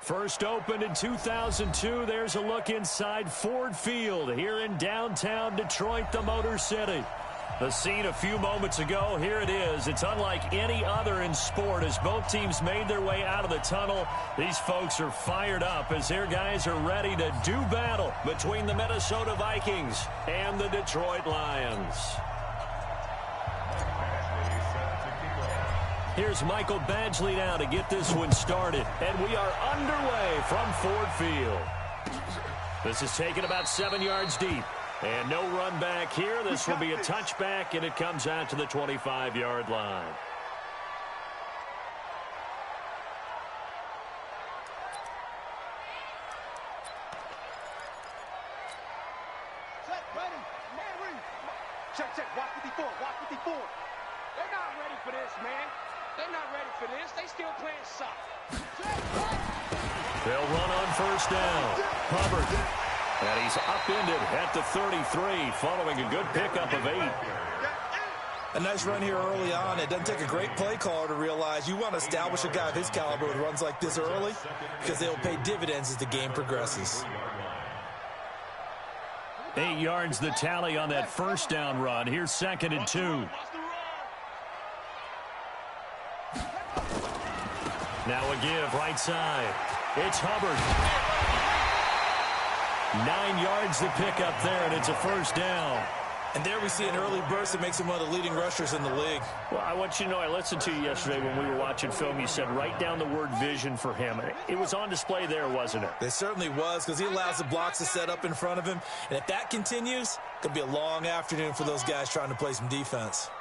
First opened in 2002, there's a look inside Ford Field here in downtown Detroit, the Motor City. The scene a few moments ago, here it is. It's unlike any other in sport as both teams made their way out of the tunnel. These folks are fired up as their guys are ready to do battle between the Minnesota Vikings and the Detroit Lions. Here's Michael Badgley now to get this one started. And we are underway from Ford Field. This is taken about 7 yards deep. And no run back here. This will be a touchback, and it comes out to the 25-yard line. Check, ready. Man, ready. Check, check. Walk 54. Walk 54. They're not ready for this, man. They're not ready for this. They still playing soft. They'll run on first down. Hubbard. And he's upended at the 33 following a good pickup of 8. A nice run here early on. It doesn't take a great play caller to realize you want to establish a guy of his caliber with runs like this early because they'll pay dividends as the game progresses. 8 yards the tally on that first down run. Here's 2nd and 2. Now a give right side. It's Hubbard. 9 yards to pick up there, and it's a first down. And there we see an early burst that makes him one of the leading rushers in the league. Well, I want you to know, I listened to you yesterday when we were watching film. You said write down the word vision for him. It was on display there, wasn't it? It certainly was, because he allows the blocks to set up in front of him. And if that continues, it's going to be a long afternoon for those guys trying to play some defense.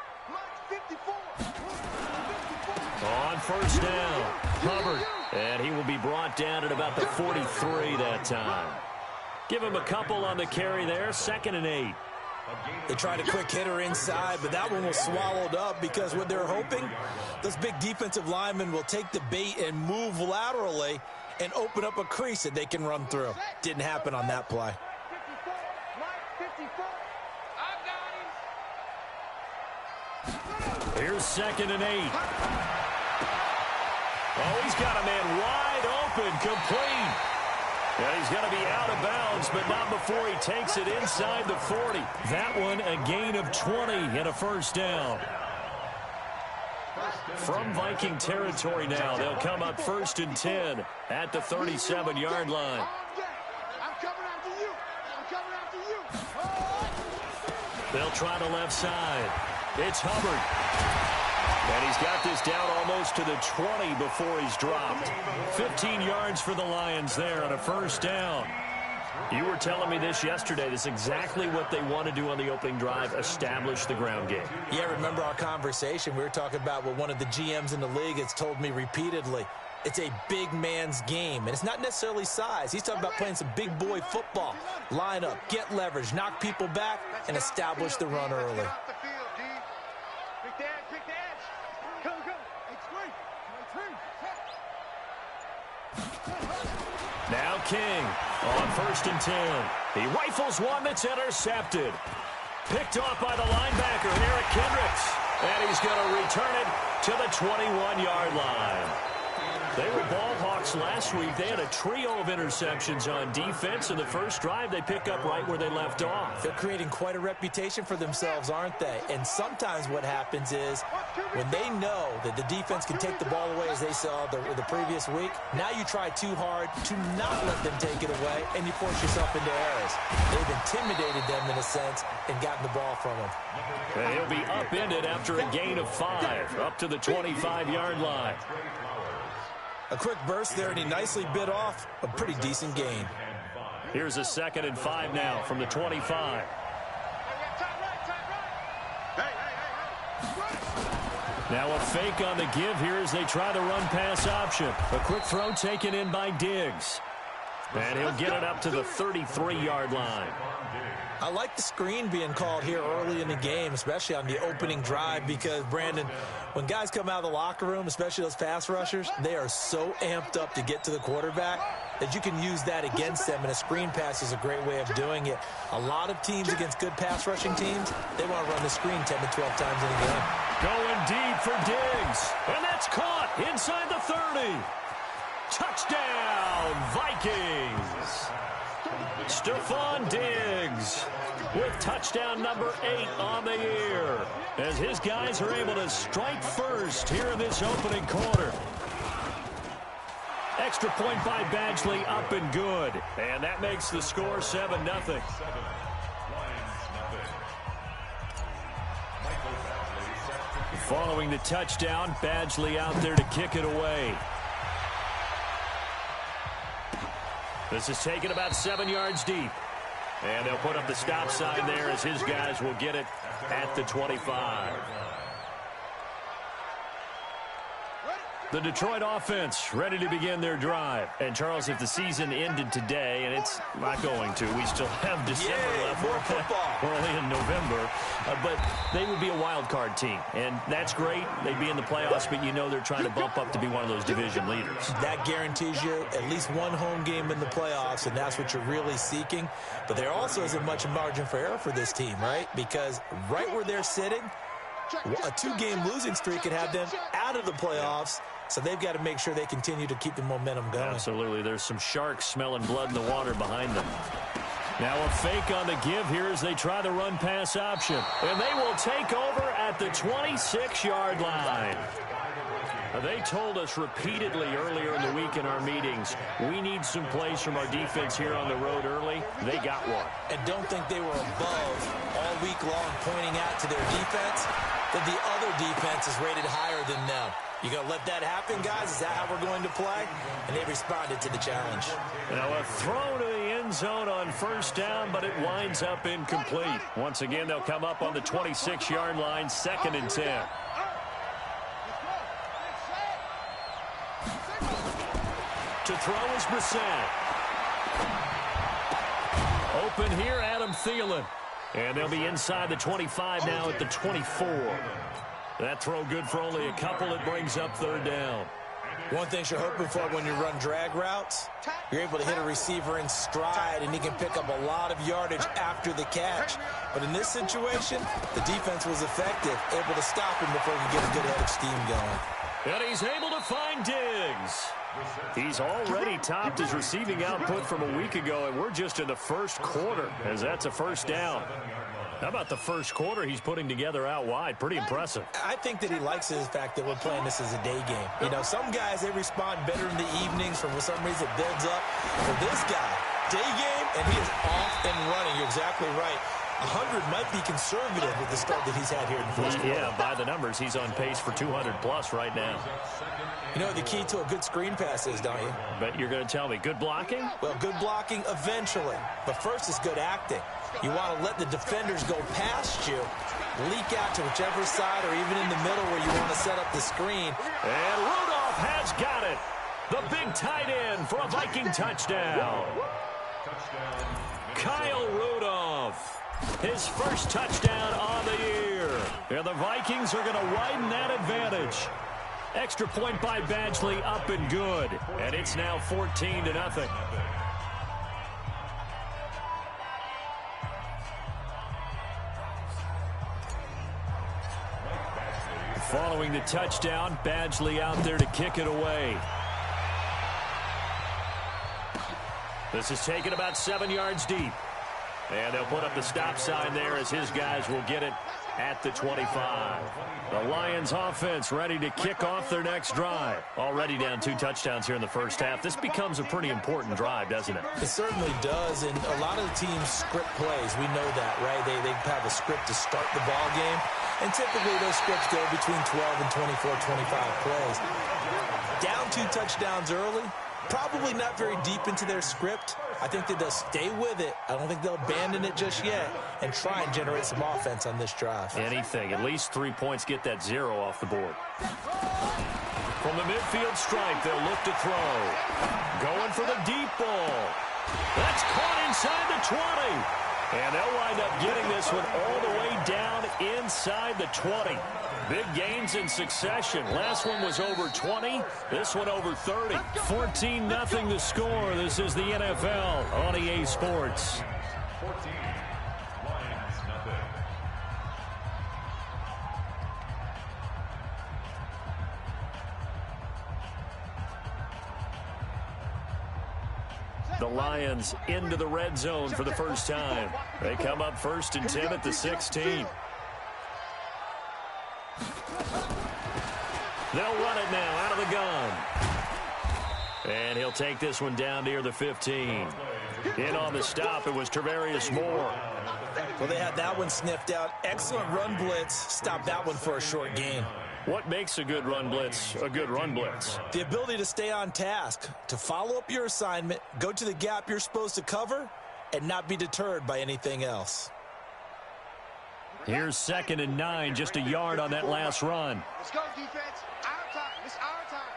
On first down, Hubbard. And he will be brought down at about the 43 that time. Give him a couple on the carry there. 2nd and 8. They tried a quick hitter inside, but that one was swallowed up because what they're hoping, those big defensive linemen will take the bait and move laterally and open up a crease that they can run through. Didn't happen on that play. Here's 2nd and 8. Oh, he's got a man wide open, complete. And he's going to be out of bounds, but not before he takes it inside the 40. That one a gain of 20 and a first down. From Viking territory now, they'll come up 1st and 10 at the 37-yard line. I'm coming after you. I'm coming after you. They'll try the left side. It's Hubbard. And he's got this down almost to the 20 before he's dropped. 15 yards for the Lions there on a first down. You were telling me this yesterday. This is exactly what they want to do on the opening drive, establish the ground game. Yeah, remember our conversation? We were talking about what one of the GMs in the league has told me repeatedly. It's a big man's game, and it's not necessarily size. He's talking about playing some big boy football. Line up, get leverage, knock people back, and establish the run early. Now King on 1st and 10. He rifles one that's intercepted. Picked off by the linebacker, Eric Kendricks. And he's going to return it to the 21-yard line. They were ball hawks last week. They had a trio of interceptions on defense. In the first drive, they pick up right where they left off. They're creating quite a reputation for themselves, aren't they? And sometimes what happens is when they know that the defense can take the ball away, as they saw the previous week, now you try too hard to not let them take it away, and you force yourself into errors. They've intimidated them in a sense and gotten the ball from them. And he'll be upended after a gain of 5 up to the 25-yard line. A quick burst there, and he nicely bit off a pretty decent gain. Here's a 2nd and 5 now from the 25. Now a fake on the give here as they try the run-pass option. A quick throw taken in by Diggs. And he'll get it up to the 33-yard line. I like the screen being called here early in the game, especially on the opening drive, because, Brandon, when guys come out of the locker room, especially those pass rushers, they are so amped up to get to the quarterback that you can use that against them, and a screen pass is a great way of doing it. A lot of teams against good pass rushing teams, they want to run the screen 10 to 12 times in a game. Going deep for Diggs, and that's caught inside the 30. Touchdown, Vikings. Stephon Diggs with touchdown number 8 on the year, as his guys are able to strike first here in this opening quarter. Extra point by Badgley, up and good. And that makes the score 7-0. Following the touchdown, Badgley out there to kick it away. This is taken about 7 yards deep. And they'll put up the stop sign there as his guys will get it at the 25. The Detroit offense ready to begin their drive. And, Charles, if the season ended today, and it's not going to, we still have December left. More football. We're only in November. But they would be a wild card team. And that's great. They'd be in the playoffs, but you know they're trying to bump up to be one of those division leaders. That guarantees you at least one home game in the playoffs, and that's what you're really seeking. But there also isn't much margin for error for this team, right? Because right where they're sitting, a 2-game losing streak could have them out of the playoffs. So they've got to make sure they continue to keep the momentum going. Absolutely. There's some sharks smelling blood in the water behind them. Now a fake on the give here as they try the run-pass option. And they will take over at the 26-yard line. They told us repeatedly earlier in the week in our meetings, we need some plays from our defense here on the road early. They got one. And don't think they were above all week long pointing out to their defense that the other defense is rated higher than them. You going to let that happen, guys? Is that how we're going to play? And they responded to the challenge. Now a throw to the end zone on first down, but it winds up incomplete. Once again, they'll come up on the 26-yard line, 2nd and 10. To throw is Brissett. Open here, Adam Thielen. And they'll be inside the 25 now at the 24. That throw good for only a couple. It brings up 3rd down. One thing you're hoping for when you run drag routes, you're able to hit a receiver in stride, and he can pick up a lot of yardage after the catch. But in this situation, the defense was effective, able to stop him before he could get a good head of steam going. And he's able to find Diggs. He's already topped his receiving output from a week ago, and we're just in the first quarter, as that's a 1st down. How about the first quarter he's putting together out wide? Pretty impressive. I think that he likes the fact that we're playing this as a day game. You know, some guys, they respond better in the evenings. For some reason, it builds up. For this guy, day game, and he is off and running. You're exactly right. 100 might be conservative with the start that he's had here in the first quarter. Yeah, by the numbers, he's on pace for 200-plus right now. You know what the key to a good screen pass is, don't you? But you're going to tell me, good blocking? Well, good blocking eventually. But first is good acting. You want to let the defenders go past you, leak out to whichever side or even in the middle where you want to set up the screen. And Rudolph has got it. The big tight end for a Viking touchdown. Kyle Rudolph, his first touchdown on the year. And the Vikings are going to widen that advantage. Extra point by Badgley, up and good. And it's now 14-0. Following the touchdown, Badgley out there to kick it away. This is taken about 7 yards deep. And they'll put up the stop sign there as his guys will get it at the 25. The Lions offense ready to kick off their next drive. Already down 2 touchdowns here in the first half. This becomes a pretty important drive, doesn't it? It certainly does, and a lot of the teams script plays. We know that, right? They have a script to start the ball game, and typically those scripts go between 12 and 24, 25 plays. Down 2 touchdowns early, probably not very deep into their script. I think that they'll stay with it. I don't think they'll abandon it just yet and try and generate some offense on this drive. Anything. At least 3 points, get that 0 off the board. From the midfield stripe, they'll look to throw. Going for the deep ball. That's caught inside the 20. And they'll wind up getting this one all the way down inside the 20. Big gains in succession. Last one was over 20. This one over 30. 14-0 the score. This is the NFL on EA Sports. 14. Lions, nothing. The Lions into the red zone for the first time. They come up 1st and 10 at the 16. They'll run it now out of the gun. And he'll take this one down near the 15. In on the stop, it was Tarvarius Moore. Well, they had that one sniffed out. Excellent run blitz. Stopped that one for a short gain. What makes a good run blitz a good run blitz? The ability to stay on task, to follow up your assignment, go to the gap you're supposed to cover, and not be deterred by anything else. Here's 2nd and 9, just a yard on that last run. Let's go, defense. Our time. It's our time.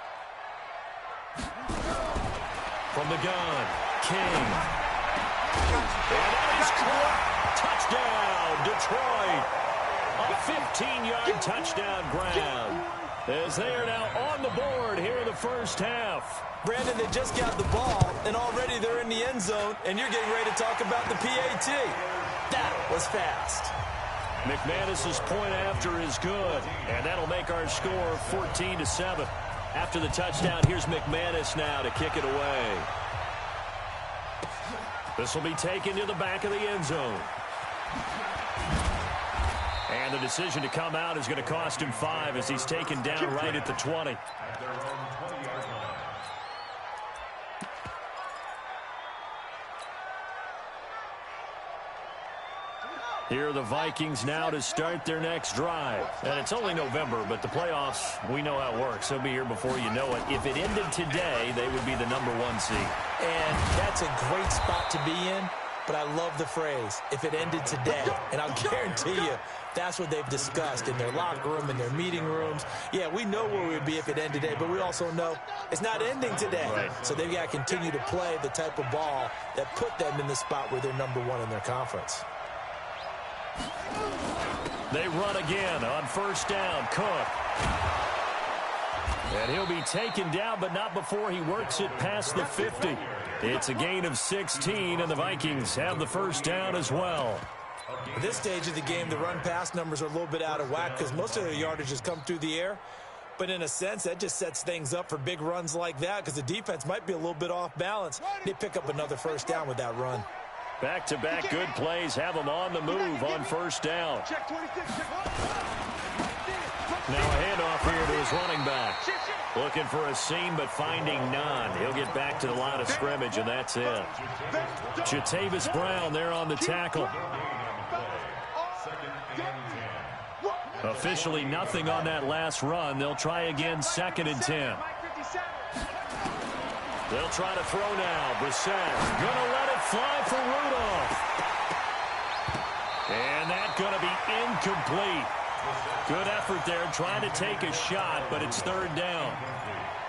From the gun, King. And that is caught. Touchdown, Detroit. A 15-yard touchdown grab. As they are now on the board here in the first half. Brandon, they just got the ball, and already they're in the end zone, and you're getting ready to talk about the PAT. That was fast. McManus's point after is good, and that'll make our score 14-7. After the touchdown, here's McManus now to kick it away. This will be taken to the back of the end zone. And the decision to come out is going to cost him 5 as he's taken down right at the 20. Here are the Vikings now to start their next drive. And it's only November, but the playoffs, we know how it works. They'll be here before you know it. If it ended today, they would be the #1 seed. And that's a great spot to be in, but I love the phrase, if it ended today. And I'll guarantee you, that's what they've discussed in their locker room, in their meeting rooms. Yeah, we know where we'd be if it ended today, but we also know it's not ending today. Right. So they've got to continue to play the type of ball that put them in the spot where they're #1 in their conference. They run again on 1st down. Cook. And he'll be taken down, but not before he works it past the 50. It's a gain of 16, and the Vikings have the 1st down as well. At this stage of the game, the run-pass numbers are a little bit out of whack because most of their yardage has come through the air. But in a sense, that just sets things up for big runs like that because the defense might be a little bit off balance. They pick up another 1st down with that run. Back-to-back good plays have them on the move on 1st down. Now a handoff here to his running back. Looking for a seam, but finding none. He'll get back to the line of scrimmage, and that's it. Jatavis Brown there on the tackle. Officially nothing on that last run. They'll try again 2nd and 10. They'll try to throw now. Brissett gonna let it fly for Rudolph. And that's gonna be incomplete. Good effort there trying to take a shot, but it's 3rd down.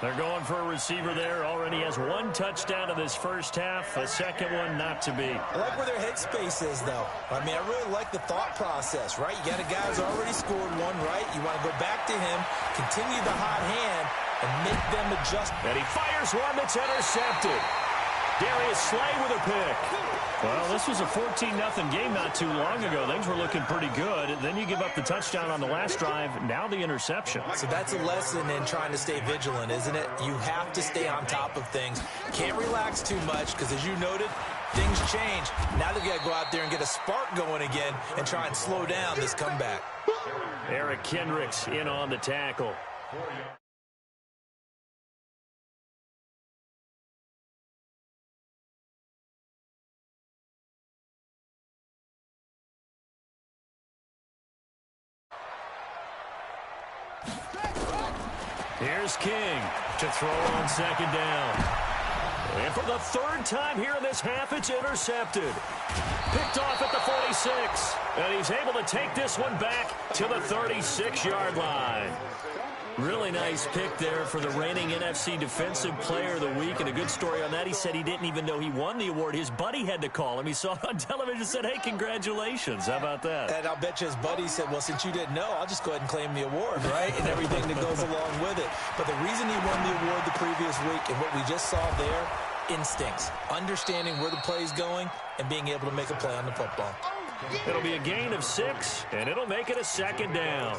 They're going for a receiver there. Already has 1 touchdown in this first half. A second one not to be. I like where their headspace is, though. I mean, I really like the thought process, right? You got a guy who's already scored 1, right? You want to go back to him, continue the hot hand, and make them adjust. And he fires one that's intercepted. Darius Slay with a pick. Well, this was a 14-0 game not too long ago. Things were looking pretty good. Then you give up the touchdown on the last drive. Now the interception. So that's a lesson in trying to stay vigilant, isn't it? You have to stay on top of things. Can't relax too much because, as you noted, things change. Now they've got to go out there and get a spark going again and try and slow down this comeback. Eric Kendricks in on the tackle. Here's King to throw on 2nd down. And for the 3rd time here in this half, it's intercepted. Picked off at the 46. And he's able to take this one back to the 36-yard line. Really nice pick there for the reigning NFC Defensive Player of the Week. And a good story on that. He said he didn't even know he won the award. His buddy had to call him. He saw it on television and said, hey, congratulations. How about that? And I'll bet you his buddy said, well, since you didn't know, I'll just go ahead and claim the award, right? And everything that goes along with it. But the reason he won the award the previous week and what we just saw there, instincts, understanding where the play is going and being able to make a play on the football. It'll be a gain of 6, and it'll make it a second down.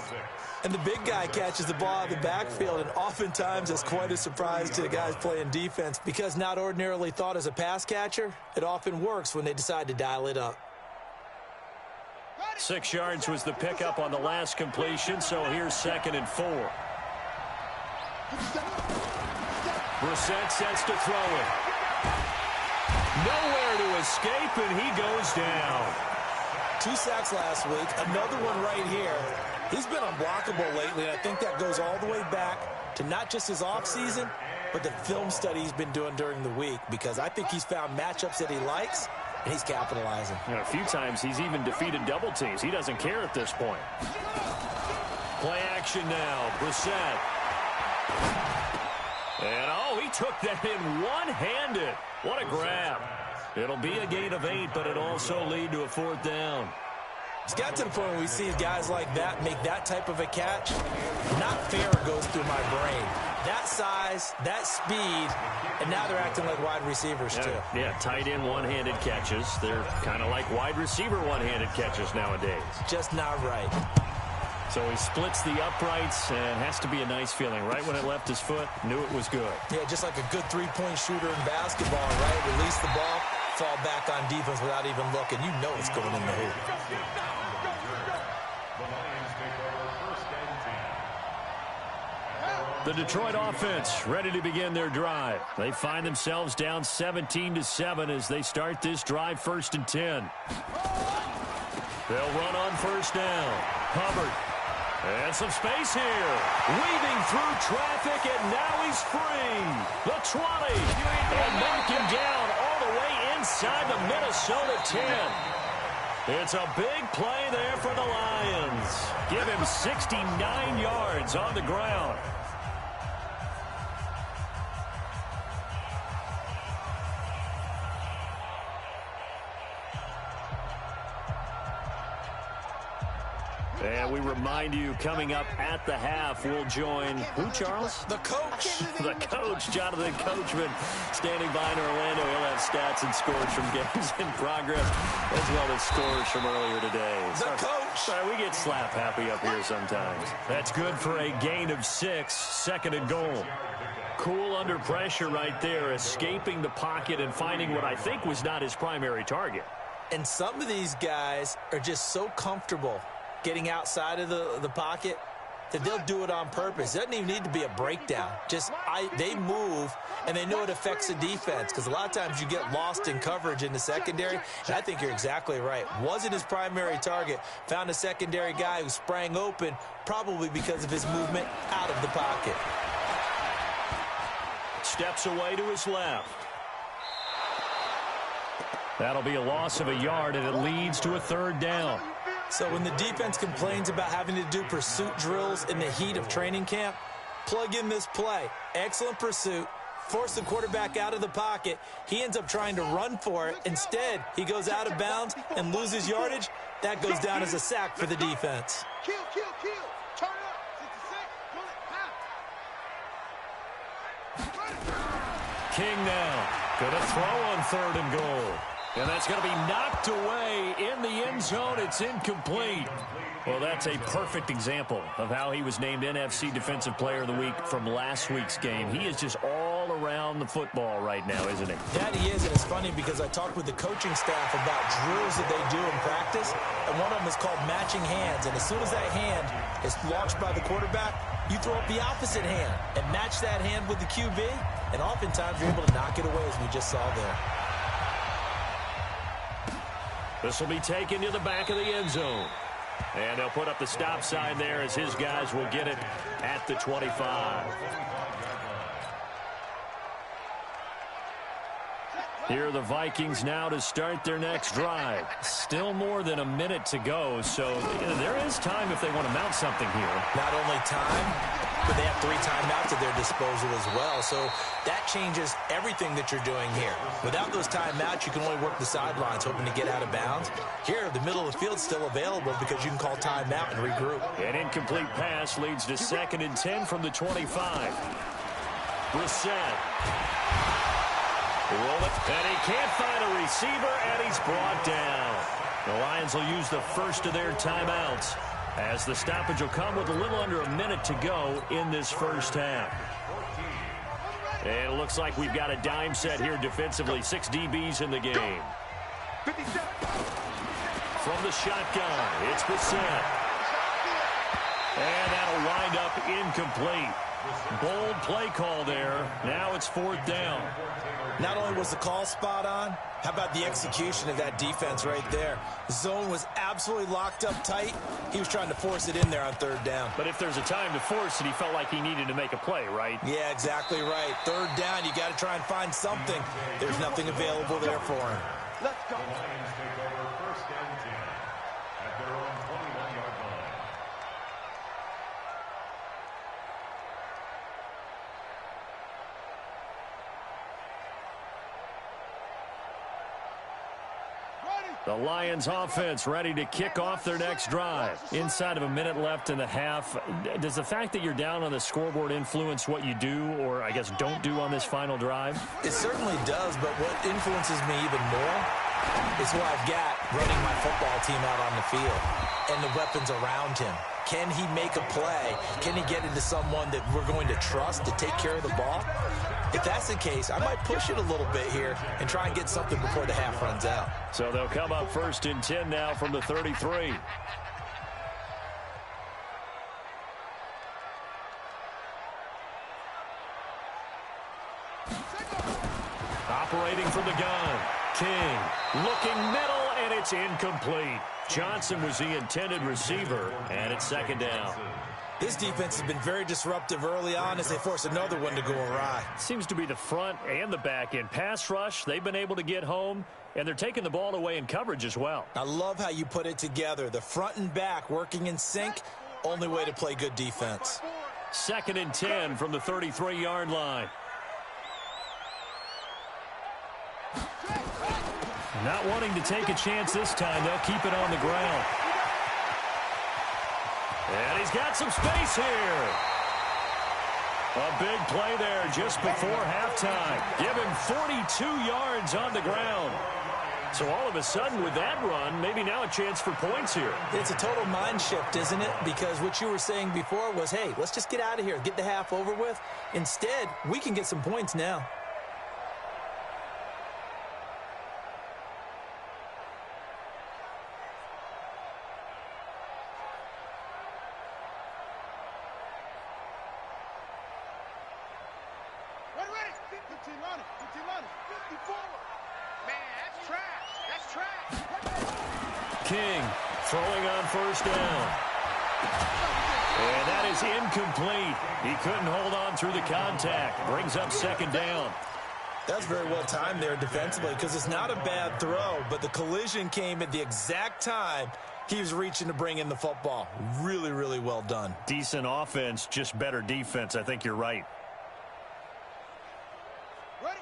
And the big guy catches the ball out of the backfield, and oftentimes it's quite a surprise to the guys playing defense because not ordinarily thought as a pass catcher, it often works when they decide to dial it up. 6 yards was the pickup on the last completion, so here's 2nd and 4. Brissett sets to throw it. Nowhere to escape, and he goes down. 2 sacks last week, another one right here. He's been unblockable lately, and I think that goes all the way back to not just his offseason, but the film study he's been doing during the week, because I think he's found matchups that he likes, and he's capitalizing. You know, a few times he's even defeated double teams. He doesn't care at this point. Play action now. Brissett. And, oh, he took that in one-handed. What a grab. It'll be a gain of 8, but it also lead to a 4th down. It's got to the point where we see guys like that make that type of a catch. Not fair goes through my brain. That size, that speed, and now they're acting like wide receivers too. Yeah, tight end one-handed catches. They're kind of like wide receiver one-handed catches nowadays. Just not right. So he splits the uprights, and has to be a nice feeling. Right when it left his foot, knew it was good. Yeah, just like a good three-point shooter in basketball, right? Release the ball, fall back on defense without even looking. You know it's going in the hoop. The Detroit offense ready to begin their drive. They find themselves down 17-7 as they start this drive 1st and 10. They'll run on 1st down. Hubbard. And some space here. Weaving through traffic, and now he's free. The 20. And knock him down all the way inside the Minnesota 10. It's a big play there for the Lions. Give him 69 yards on the ground. And we remind you, coming up at the half, we'll join who, Charles? The coach. The coach, Jonathan Coachman, standing by in Orlando. He'll have stats and scores from games in progress, as well as scores from earlier today. The coach. Sorry, we get slap happy up here sometimes. That's good for a gain of 6, 2nd and goal. Cool under pressure right there, escaping the pocket and finding what I think was not his primary target. And some of these guys are just so comfortable getting outside of the pocket that they'll do it on purpose. It doesn't even need to be a breakdown. They move, and they know it affects the defense, because a lot of times you get lost in coverage in the secondary, and I think you're exactly right. Wasn't his primary target. Found a secondary guy who sprang open, probably because of his movement out of the pocket. Steps away to his left. That'll be a loss of a yard, and it leads to a 3rd down. So when the defense complains about having to do pursuit drills in the heat of training camp, plug in this play. Excellent pursuit. Force the quarterback out of the pocket. He ends up trying to run for it. Instead, he goes out of bounds and loses yardage. That goes down as a sack for the defense. Kill. Turn up. 66. Pull it. King now. Going to throw on 3rd and goal. And that's going to be knocked away in the end zone. It's incomplete. Well, that's a perfect example of how he was named NFC Defensive Player of the Week from last week's game. He is just all around the football right now, isn't he? That he is, and it's funny because I talked with the coaching staff about drills that they do in practice, and one of them is called matching hands. And as soon as that hand is launched by the quarterback, you throw up the opposite hand and match that hand with the QB, and oftentimes you're able to knock it away, as we just saw there. This will be taken to the back of the end zone. And they'll put up the stop sign there as his guys will get it at the 25. Here are the Vikings now to start their next drive. Still more than a minute to go, so there is time if they want to mount something here. Not only time, but they have 3 timeouts at their disposal as well. So that changes everything that you're doing here. Without those timeouts, you can only work the sidelines, hoping to get out of bounds. Here, the middle of the field's still available because you can call timeout and regroup. An incomplete pass leads to 2nd and 10 from the 25. Brissett. Roll it, and he can't find a receiver, and he's brought down. The Lions will use the first of their timeouts, as the stoppage will come with a little under a minute to go in this first half. And it looks like we've got a dime set here defensively. 6 DBs in the game. From the shotgun, it's Bissett. And that'll wind up incomplete. Bold play call there. Now it's 4th down. Not only was the call spot on, how about the execution of that defense right there? The zone was absolutely locked up tight. He was trying to force it in there on 3rd down. But if there's a time to force it, he felt like he needed to make a play, right? Yeah, exactly right. 3rd down, you got to try and find something. There's nothing available there for him. Let's go. The Lions take over 1st and 10 at their own 21-yard line. The Lions offense ready to kick off their next drive. Inside of a minute left in the half. Does the fact that you're down on the scoreboard influence what you do, or I guess don't do on this final drive? It certainly does, but what influences me even more is who I've got running my football team out on the field and the weapons around him. Can he make a play? Can he get into someone that we're going to trust to take care of the ball? If that's the case, I might push it a little bit here and try and get something before the half runs out. So they'll come up 1st and 10 now from the 33. Operating from the gun. King looking middle, and it's incomplete. Johnson was the intended receiver, and it's 2nd down. This defense has been very disruptive early on as they force another one to go awry. Seems to be the front and the back end. Pass rush, they've been able to get home, and they're taking the ball away in coverage as well. I love how you put it together. The front and back working in sync, only way to play good defense. 2nd and 10 from the 33-yard line. Not wanting to take a chance this time, they'll keep it on the ground. And he's got some space here. A big play there just before halftime. Give him 42 yards on the ground. So all of a sudden with that run, maybe now a chance for points here. It's a total mind shift, isn't it? Because what you were saying before was, hey, let's just get out of here, get the half over with. Instead, we can get some points now. King throwing on 1st down. And that is incomplete. He couldn't hold on through the contact. Brings up 2nd down. That's very well timed there defensively because it's not a bad throw, but the collision came at the exact time he was reaching to bring in the football. Really, really well done. Decent offense, just better defense. I think you're right.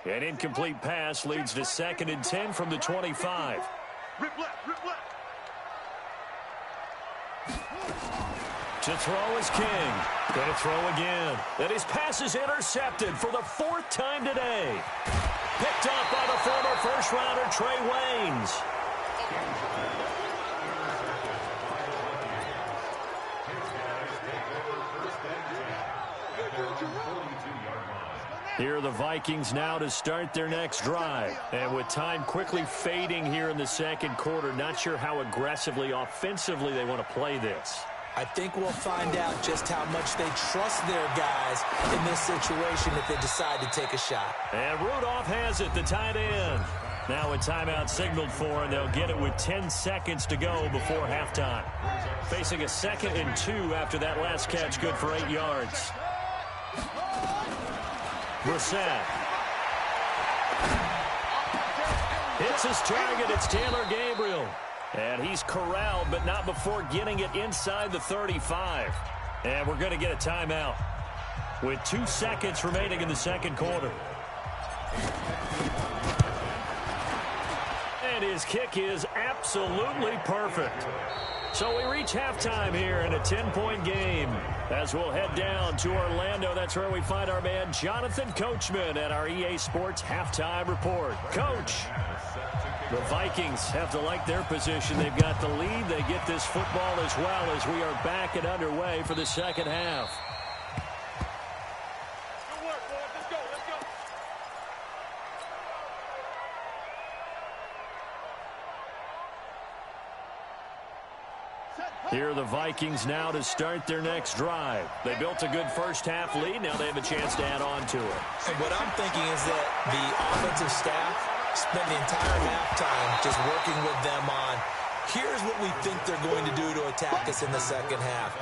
An incomplete pass leads to 2nd and 10 from the 25. Rip left, rip left. To throw is King. Going to throw again. And his pass is intercepted for the 4th time today. Picked up by the former first-rounder Trey Waynes. Here are the Vikings now to start their next drive. And with time quickly fading here in the 2nd quarter, not sure how aggressively, offensively they want to play this. I think we'll find out just how much they trust their guys in this situation if they decide to take a shot. And Rudolph has it, the tight end. Now a timeout signaled for, and they'll get it with 10 seconds to go before halftime. Facing a 2nd and 2 after that last catch, good for 8 yards. Brissett. Hits his target. It's Taylor Gabriel. And he's corralled, but not before getting it inside the 35. And we're going to get a timeout with 2 seconds remaining in the 2nd quarter. And his kick is absolutely perfect. So we reach halftime here in a 10-point game. As we'll head down to Orlando, that's where we find our man Jonathan Coachman at our EA Sports Halftime Report. Coach. The Vikings have to like their position. They've got the lead. They get this football as well as we are back and underway for the second half. Good work, boys. Let's go. Let's go. Here are the Vikings now to start their next drive. They built a good first-half lead. Now they have a chance to add on to it. And what I'm thinking is that the offensive staff spent the entire halftime just working with them on, here's what we think they're going to do to attack us in the second half.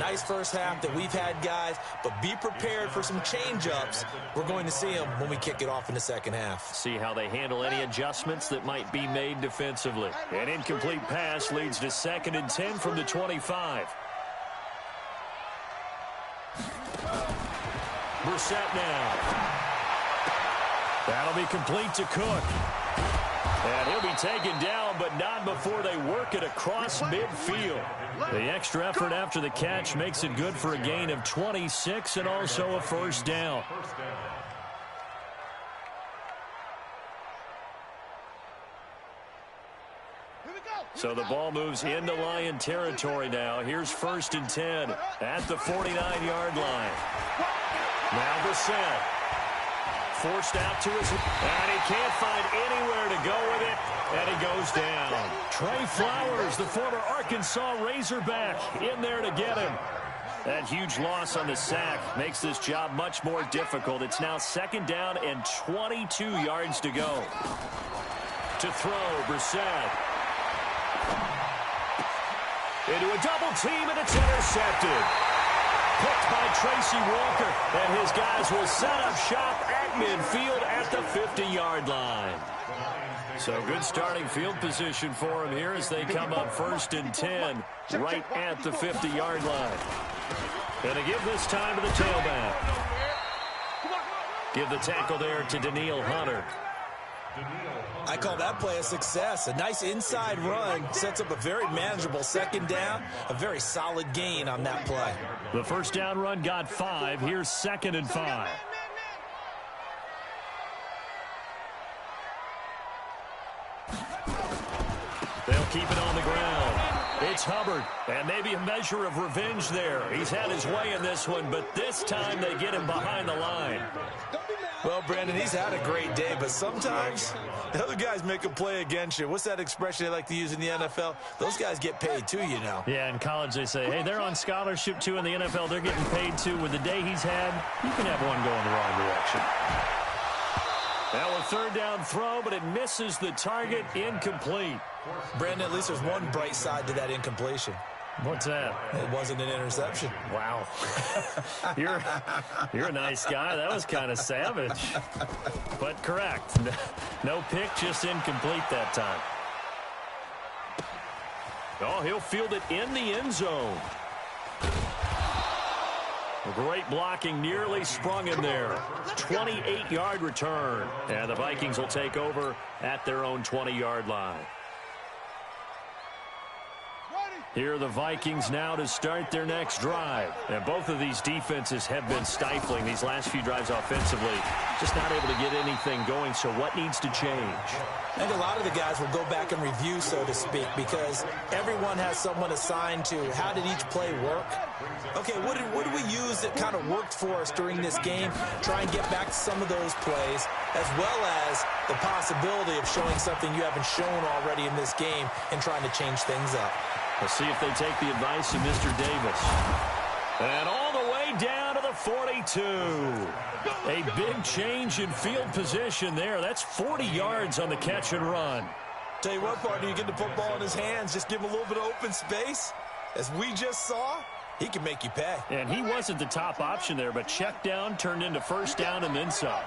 Nice first half that we've had, guys, but be prepared for some change-ups. We're going to see them when we kick it off in the second half. See how they handle any adjustments that might be made defensively. An incomplete pass leads to 2nd and 10 from the 25. Brissett now. That'll be complete to Cook. And he'll be taken down, but not before they work it across midfield. The extra effort after the catch makes it good for a gain of 26 and also a first down. So the ball moves into Lion territory now. Here's 1st and 10 at the 49-yard line. Now Brissett. Forced out to his, and he can't find anywhere to go with it, and he goes down. Trey Flowers, the former Arkansas Razorback, in there to get him. That huge loss on the sack makes this job much more difficult. It's now 2nd down and 22 yards to go. To throw, Brissett. Into a double team, and it's intercepted. Picked by Tracy Walker, and his guys will set up shop at midfield at the 50-yard line. So good starting field position for him here as they come up 1st and 10 right at the 50-yard line. Going to give this time to the tailback. Give the tackle there to Daniil Hunter. I call that play a success. A nice inside run sets up a very manageable 2nd down, a very solid gain on that play. The first down run got 5. Here's 2nd and 5. They'll keep it on the ground. It's Hubbard, and maybe a measure of revenge there. He's had his way in this one, but this time they get him behind the line. Well, Brandon, he's had a great day, but sometimes the other guys make a play against you. What's that expression they like to use in the NFL? Those guys get paid too, you know. Yeah, in college they say, hey, they're on scholarship too. In the NFL, they're getting paid too. With the day he's had, you can have one going the wrong direction. Now a 3rd down throw, but it misses the target. Incomplete. Brandon, at least there's one bright side to that incompletion. What's that? It wasn't an interception. Wow. You're a nice guy. That was kind of savage. But correct. No pick, just incomplete that time. Oh, he'll field it in the end zone. Great blocking, nearly sprung him there. 28-yard return. And the Vikings will take over at their own 20-yard line. Here are the Vikings now to start their next drive. And both of these defenses have been stifling these last few drives offensively. Just not able to get anything going, so what needs to change? I think a lot of the guys will go back and review, so to speak, because everyone has someone assigned to how did each play work. Okay, what did we use that kind of worked for us during this game? Try and get back to some of those plays, as well as the possibility of showing something you haven't shown already in this game and trying to change things up. We'll see if they take the advice of Mr. Davis. And all the way down to the 42. A big change in field position there. That's 40 yards on the catch and run. Tell you what, partner, you get the football in his hands, just give him a little bit of open space. As we just saw, he can make you pay. And he wasn't the top option there, but check down turned into 1st down and then some.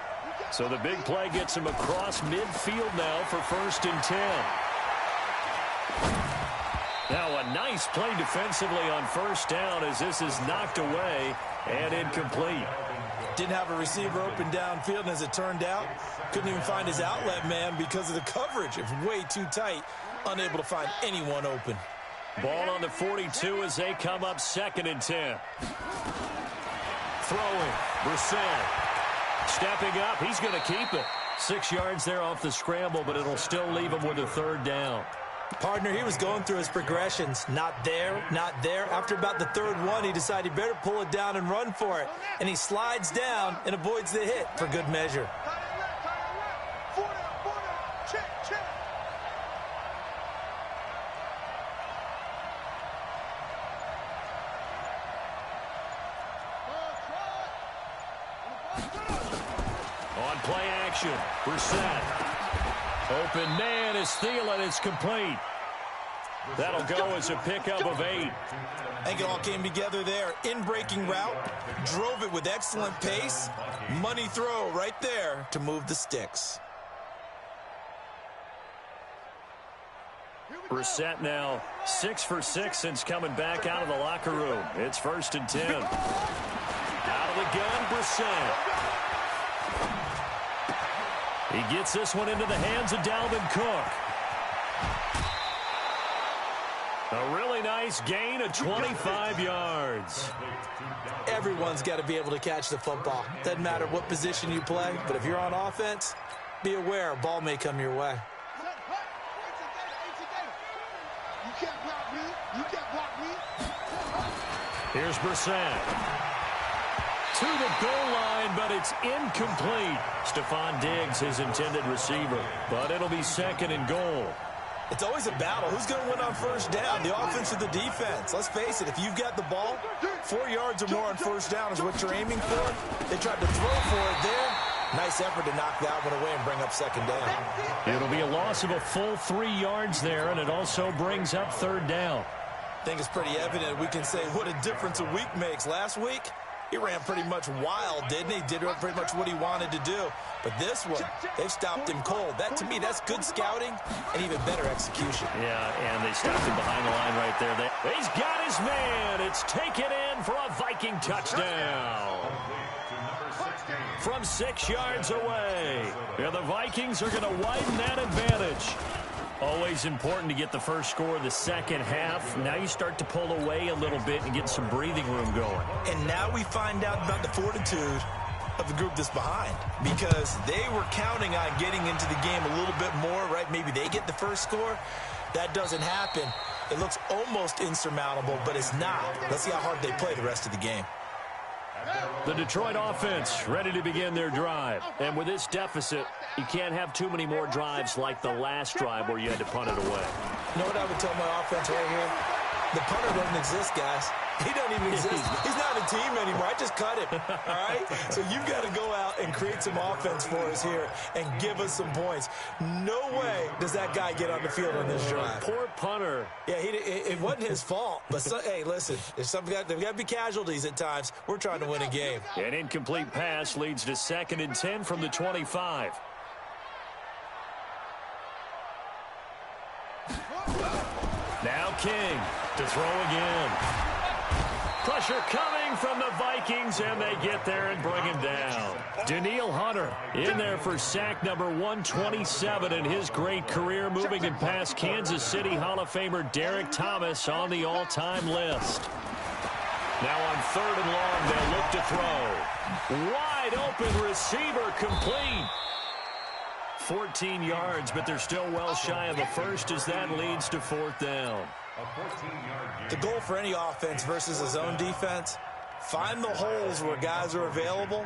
So the big play gets him across midfield now for 1st and 10. Now a nice play defensively on 1st down as this is knocked away and incomplete. Didn't have a receiver open downfield, and as it turned out, couldn't even find his outlet man because of the coverage. It was way too tight, unable to find anyone open. Ball on the 42 as they come up 2nd and 10. Throwing, Brissett. Stepping up, he's going to keep it. 6 yards there off the scramble, but it'll still leave him with a third down. Partner, he was going through his progressions. Not there, not there. After about the third one, he decided he better pull it down and run for it. And he slides down and avoids the hit for good measure. On play action, Brissett. Open man is Thielen. It's complete. That'll go as a pickup of 8. I think it all came together there. In-breaking route, drove it with excellent pace. Money throw right there to move the sticks. Brissett now 6 for 6 since coming back out of the locker room. It's 1st and 10. Out of the gun, Brissett. He gets this one into the hands of Dalvin Cook. A really nice gain of 25 yards. Everyone's got to be able to catch the football. Doesn't matter what position you play, but if you're on offense, be aware a ball may come your way. Here's Brissett. To the goal line, but it's incomplete. Stephon Diggs, his intended receiver. But it'll be 2nd and goal. It's always a battle. Who's going to win on first down, the offense or the defense? Let's face it, if you've got the ball, 4 yards or more on first down is what you're aiming for. They tried to throw for it there. Nice effort to knock that one away and bring up 2nd down. It'll be a loss of a full 3 yards there, and it also brings up 3rd down. I think it's pretty evident. We can say what a difference a week makes. Last week, he ran pretty much wild, didn't he? Did pretty much what he wanted to do. But this one, they've stopped him cold. That, to me, that's good scouting and even better execution. Yeah, and they stopped him behind the line right there. He's got his man. It's taken in for a Viking touchdown. From 6 yards away. Yeah, the Vikings are going to widen that advantage. Always important to get the first score of the second half. Now you start to pull away a little bit and get some breathing room going. And now we find out about the fortitude of the group that's behind, because they were counting on getting into the game a little bit more, right? Maybe they get the first score. That doesn't happen. It looks almost insurmountable, but it's not. Let's see how hard they play the rest of the game. The Detroit offense ready to begin their drive. And with this deficit, you can't have too many more drives like the last drive where you had to punt it away. You know what I would tell my offense right here? The punter doesn't exist, guys. He doesn't even exist. He's not a team anymore. I just cut him, all right? So you've got to go out and create some offense for us here and give us some points. No way does that guy get on the field on this drive. Poor punter. Yeah, it wasn't his fault. But, hey, listen, there's got to be casualties at times. We're trying to win a game. An incomplete pass leads to 2nd and 10 from the 25. Now King to throw again. Pressure coming from the Vikings, and they get there and bring him down. Danielle Hunter in there for sack number 127 in his great career, moving and past Kansas City Hall of Famer Derek Thomas on the all-time list. Now on 3rd and long, they'll look to throw. Wide open receiver, complete. 14 yards, but they're still well shy of the first as that leads to 4th down. The goal for any offense versus a zone defense, find the holes where guys are available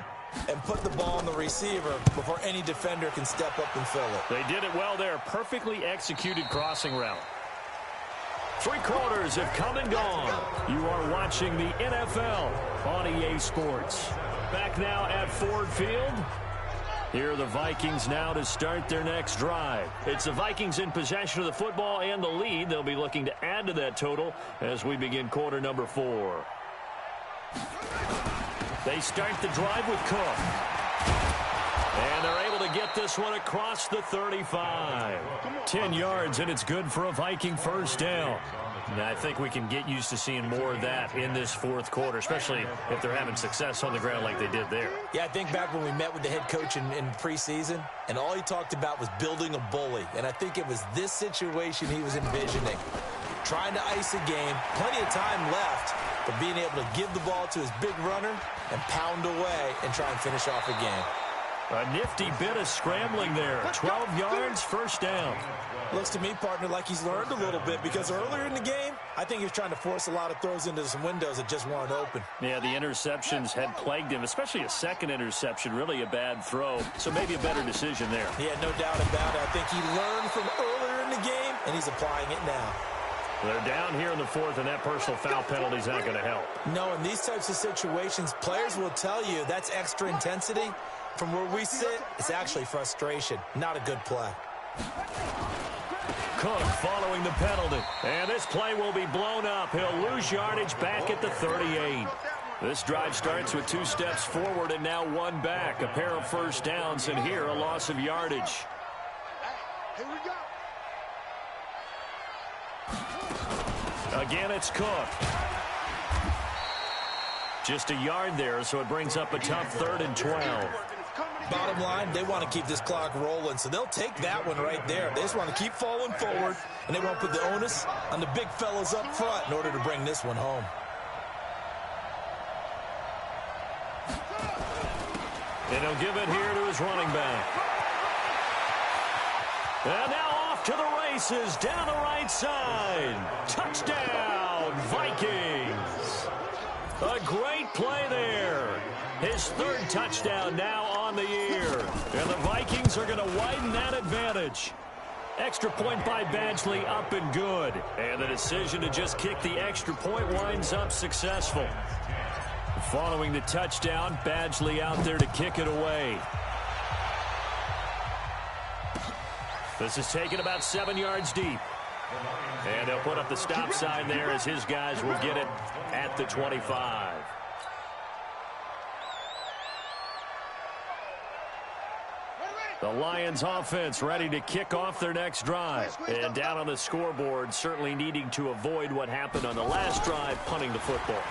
and put the ball on the receiver before any defender can step up and fill it. They did it well there. Perfectly executed crossing route. 3 quarters have come and gone. You are watching the NFL on EA Sports. Back now at Ford Field. Here are the Vikings now to start their next drive. It's the Vikings in possession of the football and the lead. They'll be looking to add to that total as we begin quarter number 4. They start the drive with Cook. And they're able to get this one across the 35. 10 yards, and it's good for a Viking first down. Now, I think we can get used to seeing more of that in this 4th quarter, especially if they're having success on the ground like they did there. Yeah, I think back when we met with the head coach in preseason, and all he talked about was building a bully. And I think it was this situation he was envisioning. Trying to ice a game, plenty of time left, but being able to give the ball to his big runner and pound away and try and finish off a game. A nifty bit of scrambling there. 12 yards, first down. Looks to me, partner, like he's learned a little bit because earlier in the game, I think he was trying to force a lot of throws into some windows that just weren't open. Yeah, the interceptions had plagued him, especially a second interception, really a bad throw. So maybe a better decision there. Yeah, no doubt about it. I think he learned from earlier in the game, and he's applying it now. They're down here in the fourth, and that personal foul penalty is not going to help. No, in these types of situations, players will tell you that's extra intensity. From where we sit, it's actually frustration. Not a good play. Cook following the penalty. And this play will be blown up. He'll lose yardage back at the 38. This drive starts with 2 steps forward and now 1 back. A pair of first downs, and here a loss of yardage. Here we go. Again, it's Cook. Just a yard there, so it brings up a tough 3rd and 12. Bottom line, they want to keep this clock rolling, so they'll take that one right there. They just want to keep falling forward, and they won't put the onus on the big fellas up front in order to bring this one home. And he'll give it here to his running back. And now off to the races, down the right side. Touchdown, Vikings. A great play there. His 3rd touchdown now on the year. And the Vikings are going to widen that advantage. Extra point by Badgley, up and good. And the decision to just kick the extra point winds up successful. Following the touchdown, Badgley out there to kick it away. This is taken about 7 yards deep. And they'll put up the stop sign there as his guys will get it at the 25. The Lions offense ready to kick off their next drive. And down on the scoreboard, certainly needing to avoid what happened on the last drive, punting the football.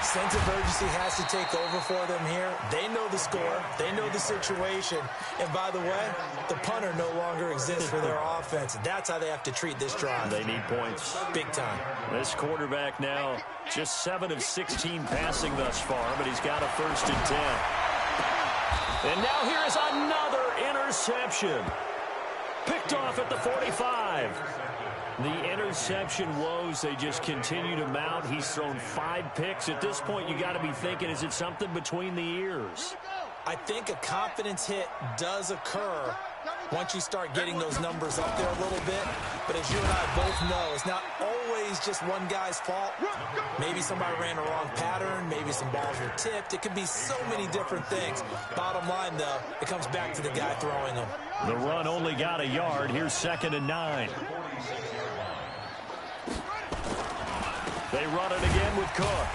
Sense of urgency has to take over for them here. They know the score. They know the situation. And by the way, the punter no longer exists for their offense. That's how they have to treat this drive. They need points. Big time. This quarterback now just 7 of 16 passing thus far, but he's got a 1st and 10. And now here is another interception. Picked off at the 45. The interception woes, they just continue to mount. He's thrown 5 picks. At this point, you got to be thinking, is it something between the ears? I think a confidence hit does occur once you start getting those numbers up there a little bit. But as you and I both know, it's not always just one guy's fault. Maybe somebody ran a wrong pattern. Maybe some balls were tipped. It could be so many different things. Bottom line, though, it comes back to the guy throwing them. The run only got a yard. Here's 2nd and 9. They run it again with Cook.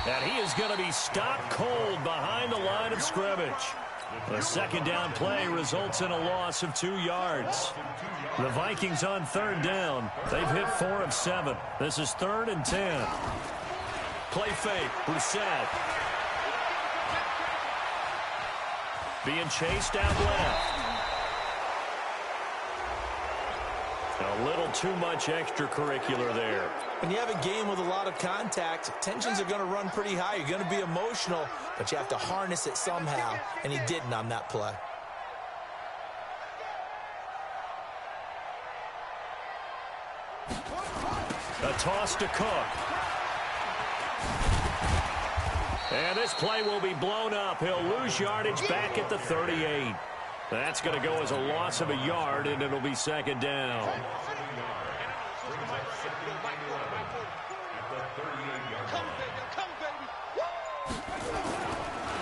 And he is going to be stopped cold behind the line of scrimmage. The 2nd down play results in a loss of 2 yards. The Vikings on 3rd down. They've hit 4 of 7. This is 3rd and 10. Play fake. Brissett. Being chased out left. A little too much extracurricular there. When you have a game with a lot of contact, tensions are going to run pretty high. You're going to be emotional, but you have to harness it somehow, and he didn't on that play. A toss to Cook. And this play will be blown up. He'll lose yardage back at the 38. That's going to go as a loss of a yard, and it'll be 2nd down.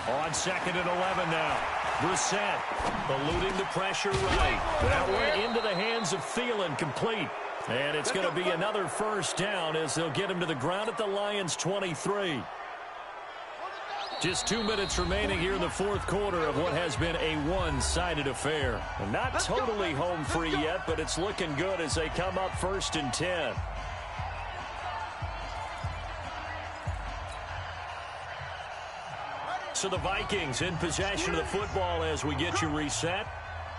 On 2nd and 11 now. Brissett eluding the pressure right. That went into the hands of Thielen, complete. And it's going to be another 1st down as they'll get him to the ground at the Lions' 23. Just 2 minutes remaining here in the 4th quarter of what has been a one-sided affair. Not totally home free yet, but it's looking good as they come up 1st and 10. So the Vikings in possession of the football as we get you reset.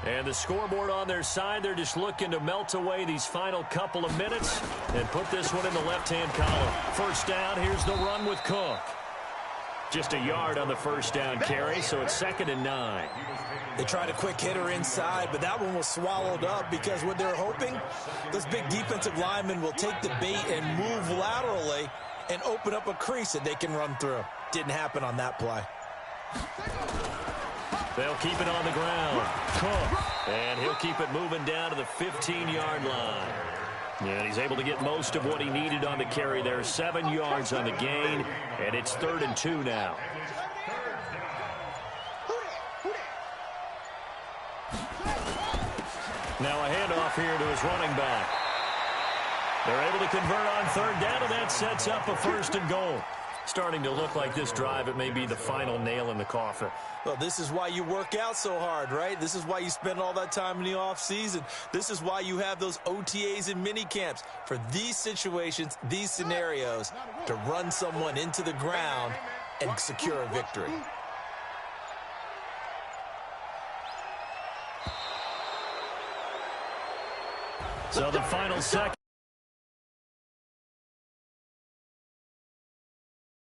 And the scoreboard on their side, they're just looking to melt away these final couple of minutes and put this one in the left-hand column. 1st down, here's the run with Cook. Just a yard on the first down carry, so it's 2nd and 9. They tried a quick hitter inside, but that one was swallowed up because what they're hoping, those big defensive linemen will take the bait and move laterally and open up a crease that they can run through. Didn't happen on that play. They'll keep it on the ground. Cook. And he'll keep it moving down to the 15-yard line. And he's able to get most of what he needed on the carry there. 7 yards on the gain, and it's 3rd and 2 now. Now a handoff here to his running back. They're able to convert on 3rd down, and that sets up a 1st and goal. Starting to look like this drive, it may be the final nail in the coffin. Well, this is why you work out so hard, right? This is why you spend all that time in the offseason. This is why you have those OTAs and mini camps for these situations, these scenarios, to run someone into the ground and secure a victory. So the final second.